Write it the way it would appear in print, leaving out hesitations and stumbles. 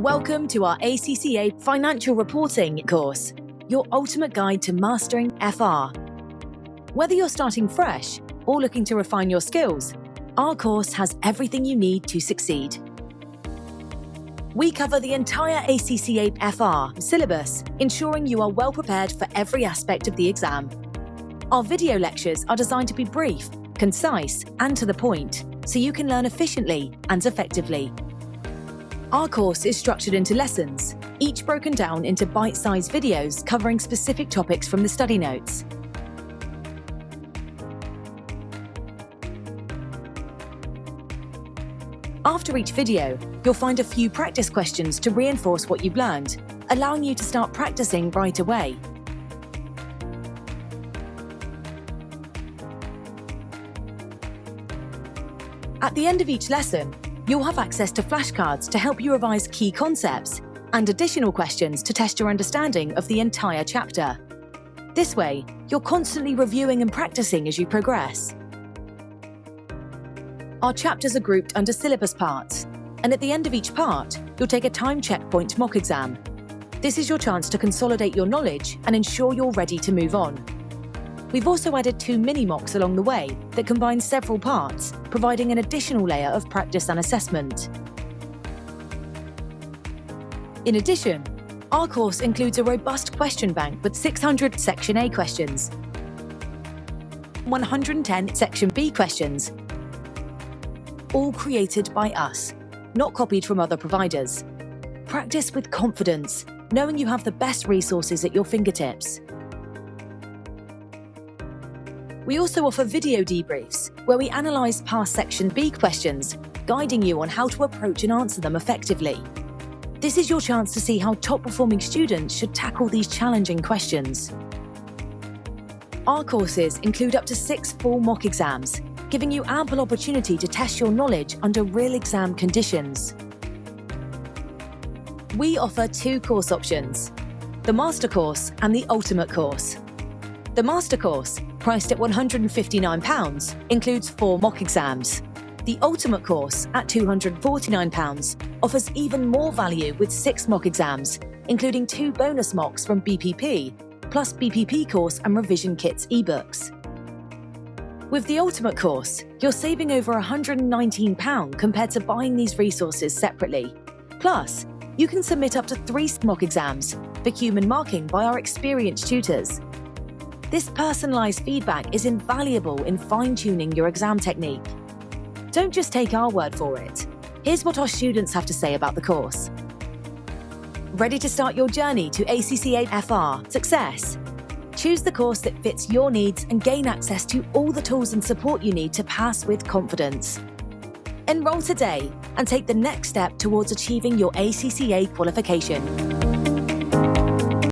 Welcome to our ACCA Financial Reporting course, your ultimate guide to mastering FR. Whether you're starting fresh or looking to refine your skills, our course has everything you need to succeed. We cover the entire ACCA FR syllabus, ensuring you are well prepared for every aspect of the exam. Our video lectures are designed to be brief, concise, and to the point, so you can learn efficiently and effectively. Our course is structured into lessons, each broken down into bite-sized videos covering specific topics from the study notes. After each video, you'll find a few practice questions to reinforce what you've learned, allowing you to start practicing right away. At the end of each lesson, you'll have access to flashcards to help you revise key concepts and additional questions to test your understanding of the entire chapter. This way, you're constantly reviewing and practicing as you progress. Our chapters are grouped under syllabus parts, and at the end of each part, you'll take a time checkpoint mock exam. This is your chance to consolidate your knowledge and ensure you're ready to move on. We've also added 2 mini-mocks along the way that combine several parts, providing an additional layer of practice and assessment. In addition, our course includes a robust question bank with 600 Section A questions, 110 Section B questions, all created by us, not copied from other providers. Practice with confidence, knowing you have the best resources at your fingertips. We also offer video debriefs, where we analyse past Section B questions, guiding you on how to approach and answer them effectively. This is your chance to see how top-performing students should tackle these challenging questions. Our courses include up to 6 full mock exams, giving you ample opportunity to test your knowledge under real exam conditions. We offer 2 course options, the Master Course and the Ultimate Course. The Master Course, priced at £159, includes 4 mock exams. The Ultimate Course, at £249, offers even more value with 6 mock exams, including 2 bonus mocks from BPP, plus BPP course and revision kits ebooks. With the Ultimate Course, you're saving over £119 compared to buying these resources separately. Plus, you can submit up to 3 mock exams for human marking by our experienced tutors. This personalised feedback is invaluable in fine-tuning your exam technique. Don't just take our word for it. Here's what our students have to say about the course. Ready to start your journey to ACCA FR success? Choose the course that fits your needs and gain access to all the tools and support you need to pass with confidence. Enroll today and take the next step towards achieving your ACCA qualification.